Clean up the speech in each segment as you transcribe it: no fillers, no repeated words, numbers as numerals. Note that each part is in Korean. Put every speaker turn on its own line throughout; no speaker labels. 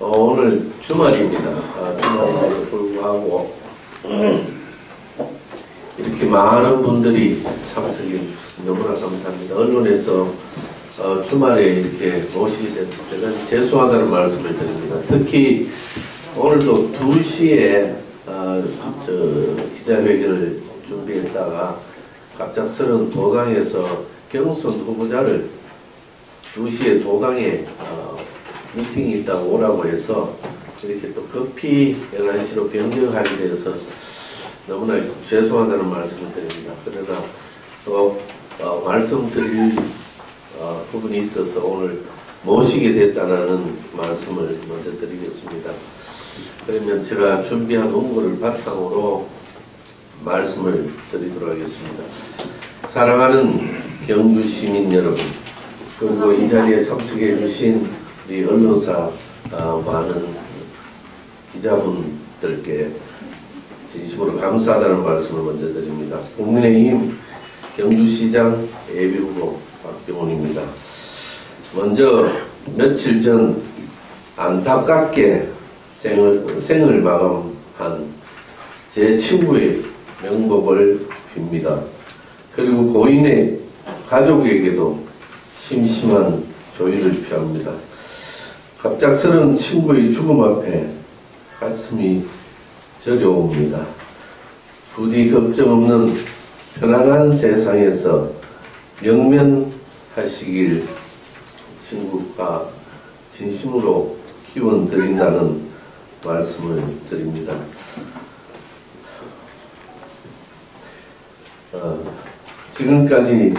오늘 주말입니다. 주말임에도 불구하고 이렇게 많은 분들이 참석해 주셔서 너무나 감사합니다. 언론에서 주말에 이렇게 모시게 됐을 때는 죄송하다는 말씀을 드립니다. 특히 오늘도 2시에 기자회견을 준비했다가 갑작스런 도당에서 경선 후보자를 2시에 도당에 미팅이 있다고 오라고 해서 이렇게 또 급히 11시로 변경하게 돼서 너무나 죄송하다는 말씀을 드립니다. 그러나 또 말씀드릴 부분이 있어서 오늘 모시게 됐다는 말씀을 먼저 드리겠습니다. 그러면 제가 준비한 원고를 바탕으로 말씀을 드리도록 하겠습니다. 사랑하는 경주 시민 여러분, 그리고 이 자리에 참석해 주신 우리 언론사 많은 기자분들께 진심으로 감사하다는 말씀을 먼저 드립니다. 국민의힘 경주시장 예비후보 박병훈입니다. 먼저 며칠 전 안타깝게 생을 마감한 제 친구의 명복을 빕니다. 그리고 고인의 가족에게도 심심한 조의를 표합니다. 갑작스런 친구의 죽음 앞에 가슴이 저려옵니다. 부디 걱정 없는 편안한 세상에서 영면하시길 친구가 진심으로 기원 드린다는 말씀을 드립니다. 지금까지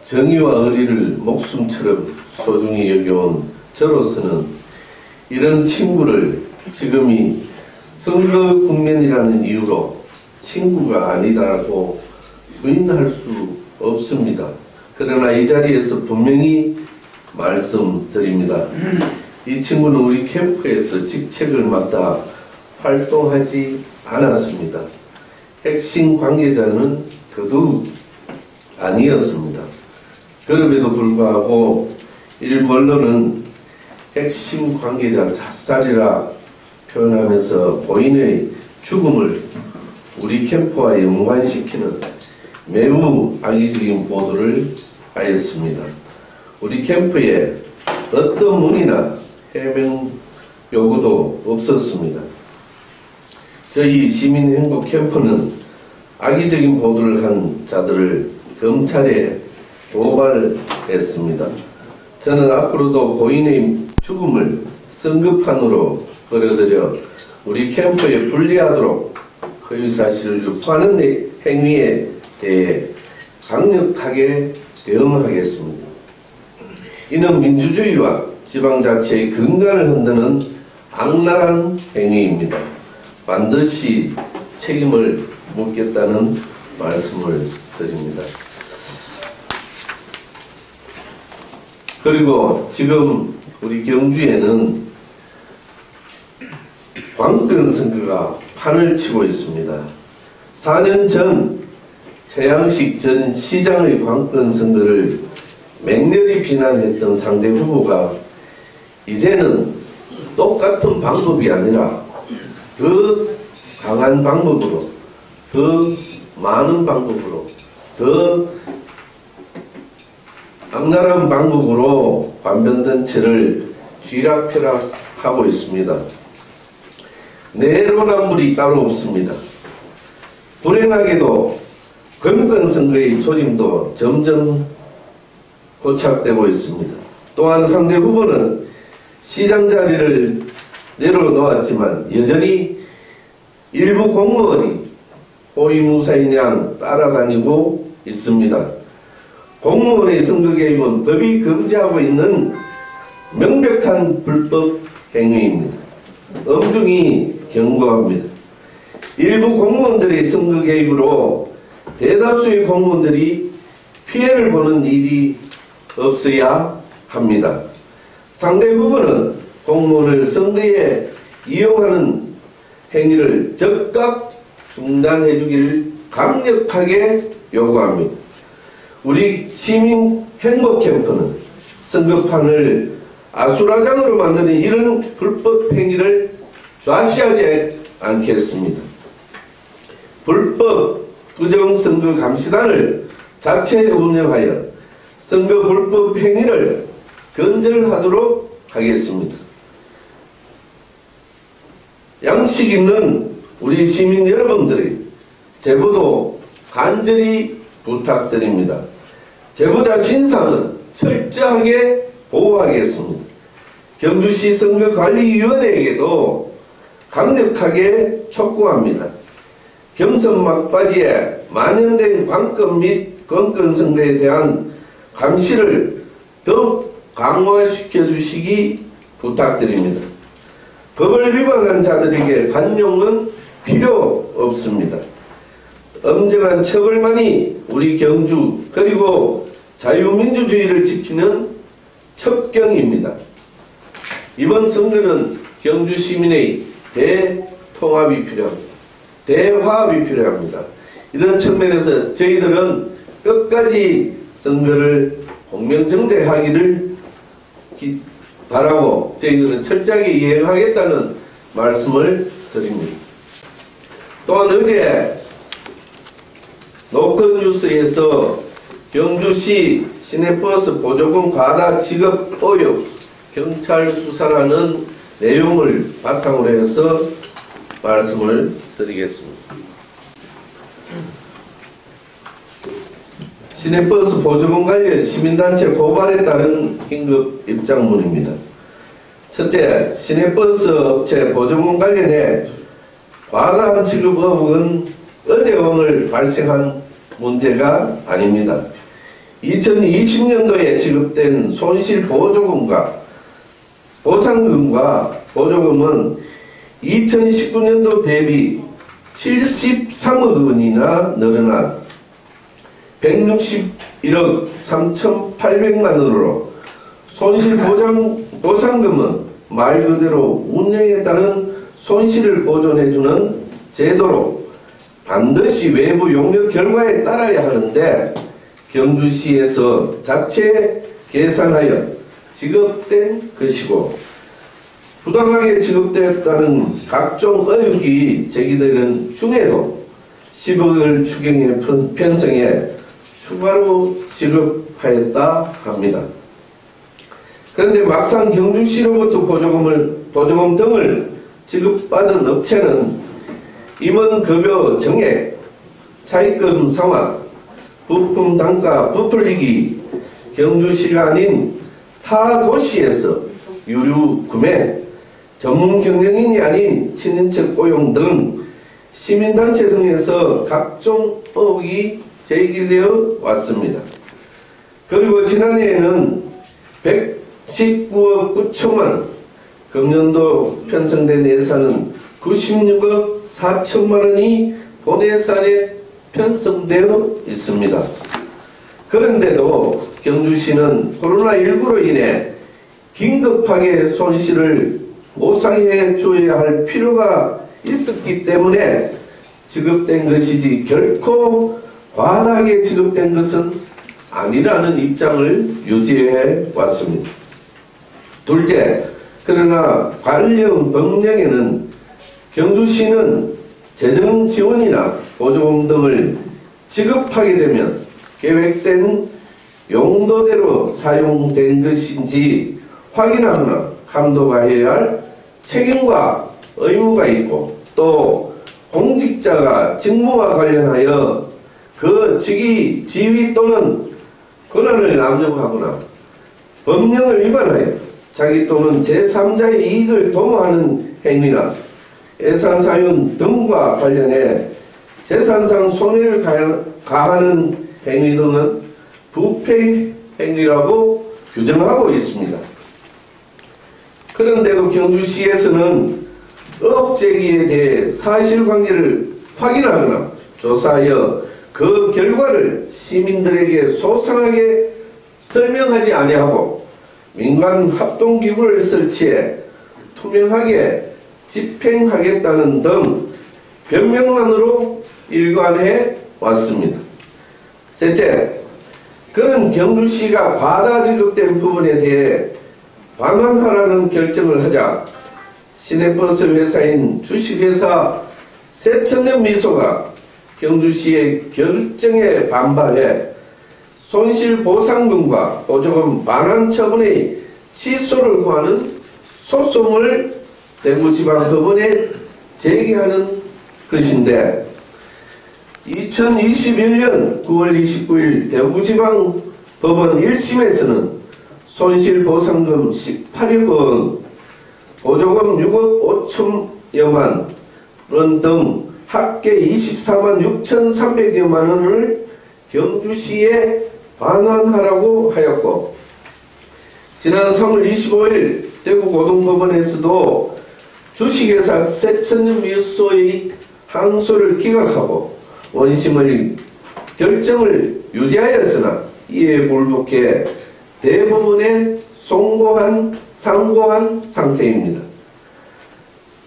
정의와 의리를 목숨처럼 소중히 여겨온 저로서는 이런 친구를 지금이 선거 국면이라는 이유로 친구가 아니다라고 부인할 수 없습니다. 그러나 이 자리에서 분명히 말씀드립니다. 이 친구는 우리 캠프에서 직책을 맡아 활동하지 않았습니다. 핵심 관계자는 더더욱 아니었습니다. 그럼에도 불구하고 일부 언론은 핵심 관계자 자살이라 표현하면서 고인의 죽음을 우리 캠프와 연관시키는 매우 악의적인 보도를 하였습니다. 우리 캠프에 어떤 문의나 해명 요구도 없었습니다. 저희 시민행복 캠프는 악의적인 보도를 한 자들을 검찰에 고발했습니다. 저는 앞으로도 고인의 죽음을 선거판으로 끌어들여 우리 캠프에 불리하도록 허위사실을 유포하는 행위에 대해 강력하게 대응하겠습니다. 이는 민주주의와 지방자치의 근간을 흔드는 악랄한 행위입니다. 반드시 책임을 묻겠다는 말씀을 드립니다. 그리고 지금 우리 경주에는 관권 선거가 판을 치고 있습니다. 4년 전 최양식 전 시장의 관권 선거를 맹렬히 비난했던 상대 후보가 이제는 똑같은 방법이 아니라 더 강한 방법으로, 더 많은 방법으로, 더 악랄한 방법으로 관변단체를 쥐락펴락하고 있습니다. 내로남불이 따로 없습니다. 불행하게도 권권선거의 조짐도 점점 고착되고 있습니다. 또한 상대 후보는 시장 자리를 내려놓았지만 여전히 일부 공무원이 호위무사인 양 따라다니고 있습니다. 공무원의 선거 개입은 법이 금지하고 있는 명백한 불법 행위입니다. 엄중히 경고합니다. 일부 공무원들의 선거 개입으로 대다수의 공무원들이 피해를 보는 일이 없어야 합니다. 상대 후보는 공무원을 선거에 이용하는 행위를 즉각 중단해 주기를 강력하게 요구합니다. 우리 시민 행복 캠프는 선거판을 아수라장으로 만드는 이런 불법 행위를 좌시하지 않겠습니다. 불법 부정선거 감시단을 자체 운영하여 선거 불법 행위를 근절하도록 하겠습니다. 양식 있는 우리 시민 여러분들의 제보도 간절히 부탁드립니다. 제보자 신상은 철저하게 보호하겠습니다. 경주시 선거관리위원회에게도 강력하게 촉구합니다. 경선 막바지에 만연된 관건 및 건건 선거에 대한 감시를 더욱 강화시켜 주시기 부탁드립니다. 법을 위반한 자들에게 관용은 필요 없습니다. 엄정한 처벌만이 우리 경주 그리고 자유민주주의를 지키는 첩경입니다. 이번 선거는 경주 시민의 대통합이 필요합니다. 대화합이 필요합니다. 이런 측면에서 저희들은 끝까지 선거를 공명정대하기를 바라고 저희들은 철저하게 이행하겠다는 말씀을 드립니다. 또한 어제 노컷뉴스에서 경주시 시내버스 보조금 과다 지급 의혹 경찰 수사라는 내용을 바탕으로 해서 말씀을 드리겠습니다. 시내버스 보조금 관련 시민단체 고발에 따른 긴급 입장문입니다. 첫째, 시내버스 업체 보조금 관련해 과다한 지급 의혹은 어제 오늘 발생한 문제가 아닙니다. 2020년도에 지급된 손실보조금과 보상금과 보조금은 2019년도 대비 73억 원이나 늘어난 161억 3,800만 원으로 손실보상금은 말 그대로 운영에 따른 손실을 보존해주는 제도로 반드시 외부 용역 결과에 따라야 하는데 경주시에서 자체 계산하여 지급된 것이고 부당하게 지급되었다는 각종 의혹이 제기되는 중에도 10억을 추경에 편성해 추가로 지급하였다 합니다. 그런데 막상 경주시로부터 보조금 등을 지급받은 업체는 임원급여 정액, 차입금 상환, 부품 단가 부풀리기, 경주시가 아닌 타 도시에서 유류 구매, 전문 경영인이 아닌 친인척 고용 등 시민단체 등에서 각종 의혹이 제기되어 왔습니다. 그리고 지난해에는 119억 9천만 원, 금년도 편성된 예산은 96억 4천만 원이 본 예산에 편성되어 있습니다. 그런데도 경주시는 코로나19로 인해 긴급하게 손실을 보상해 줘야 할 필요가 있었기 때문에 지급된 것이지 결코 과다하게 지급된 것은 아니라는 입장을 유지해 왔습니다. 둘째, 그러나 관련 법령에는 경주시는 재정 지원이나 보조금 등을 지급하게 되면 계획된 용도대로 사용된 것인지 확인하거나 감독해야 할 책임과 의무가 있고 또 공직자가 직무와 관련하여 그 직위, 지위 또는 권한을 남용하거나 법령을 위반하여 자기 또는 제3자의 이익을 도모하는 행위나 예산 사용 등과 관련해 재산상 손해를 가하는 행위 등은 부패 행위라고 규정하고 있습니다. 그런데도 경주시에서는 의혹 제기에 대해 사실관계를 확인하거나 조사하여 그 결과를 시민들에게 소상하게 설명하지 아니하고 민간 합동기구를 설치해 투명하게 집행하겠다는 등 변명만으로 일관해 왔습니다. 셋째, 그런 경주시가 과다 지급된 부분에 대해 반환하라는 결정을 하자 시내버스 회사인 주식회사 새천년미소가 경주시의 결정에 반발해 손실보상금과 보조금 반환 처분의 취소를 구하는 소송을 대구지방법원에 제기하는 것인데, 2021년 9월 29일 대구지방법원 1심에서는 손실보상금 18억 원, 보조금 6억 5천여만 원 등 합계 24만 6,300여만 원을 경주시에 반환하라고 하였고, 지난 3월 25일 대구고등법원에서도 주식회사 새천년미소의 항소를 기각하고 원심의 결정을 유지하였으나 이에 불복해 대법원에 상고한 상태입니다.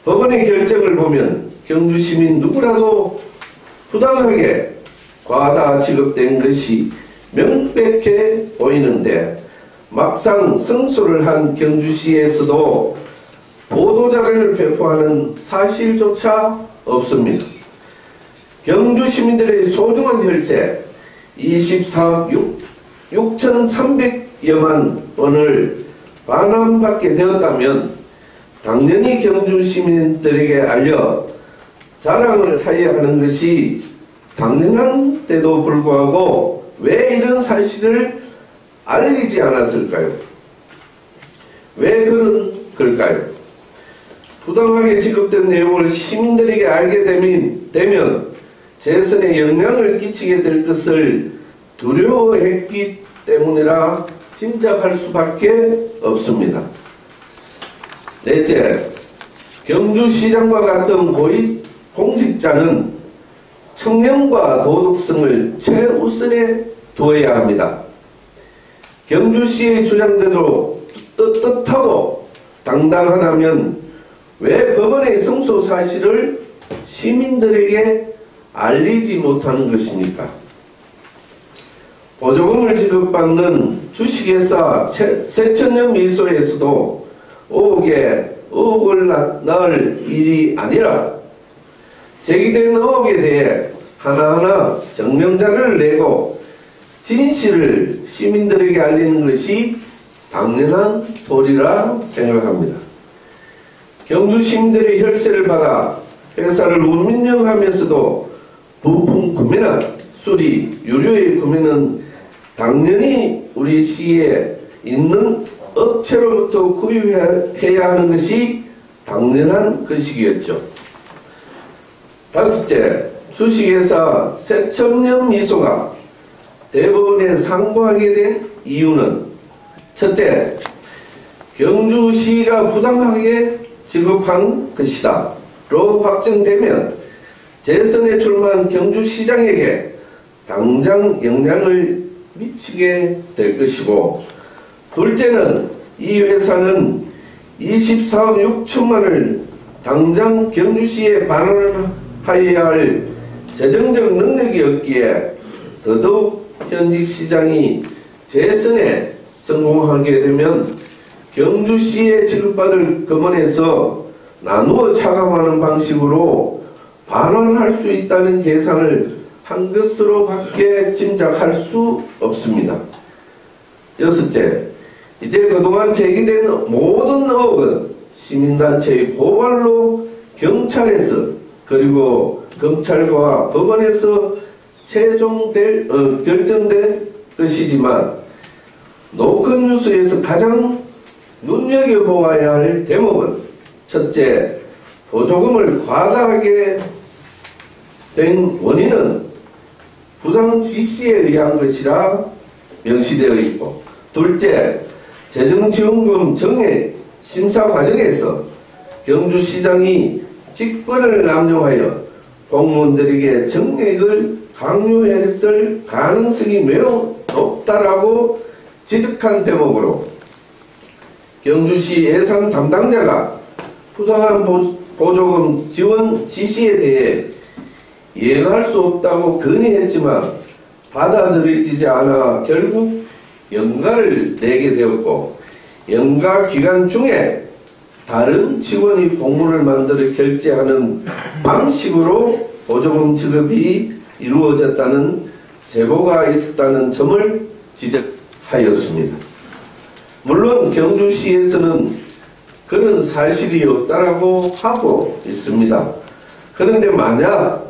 법원의 결정을 보면 경주시민 누구라도 부당하게 과다 지급된 것이 명백해 보이는데, 막상 승소를 한 경주시에서도 보도자료를 배포하는 사실조차 없습니다. 경주 시민들의 소중한 혈세 24억 6,300여만 원을 반환받게 되었다면 당연히 경주 시민들에게 알려 자랑을 하여야 하는 것이 당연한 때도 불구하고 왜 이런 사실을 알리지 않았을까요? 왜 그런 걸까요? 부당하게 지급된 내용을 시민들에게 알게 되면 재선에 영향을 끼치게 될 것을 두려워했기 때문이라 짐작할 수밖에 없습니다. 넷째, 경주시장과 같은 고위 공직자는 청렴과 도덕성을 최우선에 두어야 합니다. 경주시의 주장대로 떳떳하고 당당하다면 왜 법원의 승소 사실을 시민들에게 알리지 못하는 것입니까? 보조금을 지급받는 주식회사 새천년미소에서도 의혹을 낳을 일이 아니라 제기된 의혹에 대해 하나하나 증명자료를 내고 진실을 시민들에게 알리는 것이 당연한 도리라 생각합니다. 경주 시민들의 혈세를 받아 회사를 운영하면서도 부품 구매나 수리, 유료의 구매는 당연히 우리 시에 있는 업체로부터 구입해야 하는 것이 당연한 것이겠죠. 다섯째, 주식회사 새천년미소가 대법원에 상고하게 된 이유는, 첫째, 경주시가 부당하게 지급한 것이다 로 확정되면 재선에 출마한 경주시장에게 당장 영향을 미치게 될 것이고, 둘째는 이 회사는 24억 6천만 원을 당장 경주시에 반환하여야 할 재정적 능력이 없기에 더더욱 현직 시장이 재선에 성공하게 되면 경주시에 지급받을 금원에서 나누어 차감하는 방식으로 반환할 수 있다는 계산을 한 것으로밖에 짐작할 수 없습니다. 여섯째, 이제 그동안 제기된 모든 의혹은 시민단체의 고발로 경찰에서 그리고 검찰과 법원에서 결정될 것이지만, 노컷뉴스에서 가장 눈여겨보아야 할 대목은, 첫째, 보조금을 과다하게 된 원인은 부당 지시에 의한 것이라 명시되어 있고, 둘째, 재정지원금 정해 심사 과정에서 경주시장이 직권을 남용하여 공무원들에게 정액을 강요했을 가능성이 매우 높다라고 지적한 대목으로 경주시 예산 담당자가 부당한 보조금 지원 지시에 대해 이행할 수 없다고 건의했지만 받아들여지지 않아 결국 연가를 내게 되었고, 연가 기간 중에 다른 직원이 공문을 만들어 결제하는 방식으로 보조금 지급이 이루어졌다는 제보가 있었다는 점을 지적하였습니다. 물론 경주시에서는 그런 사실이 없다라고 하고 있습니다. 그런데 만약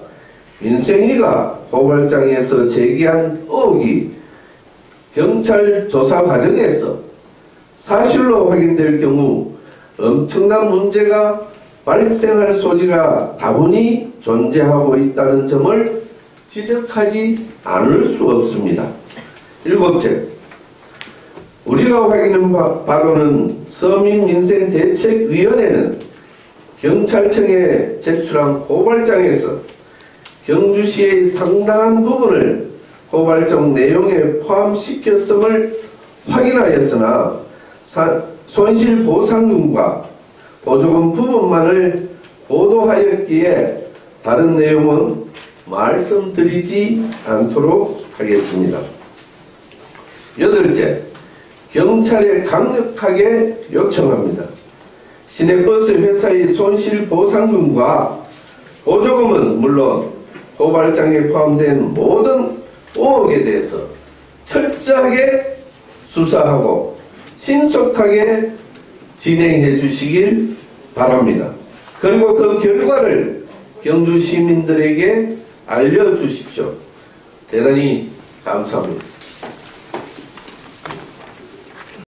민생위가 고발장에서 제기한 의혹이 경찰 조사 과정에서 사실로 확인될 경우 엄청난 문제가 발생할 소지가 다분히 존재하고 있다는 점을 지적하지 않을 수 없습니다. 일곱째, 우리가 확인한 바로는 서민민생대책위원회는 경찰청에 제출한 고발장에서 경주시의 상당한 부분을 고발장 내용에 포함시켰음을 확인하였으나 손실보상금과 보조금 부분만을 보도하였기에 다른 내용은 말씀드리지 않도록 하겠습니다. 여덟째, 경찰에 강력하게 요청합니다. 시내버스 회사의 손실보상금과 보조금은 물론 고발장에 포함된 모든 의혹에 대해서 철저하게 수사하고 신속하게 진행해 주시길 바랍니다. 그리고 그 결과를 경주 시민들에게 알려주십시오. 대단히 감사합니다.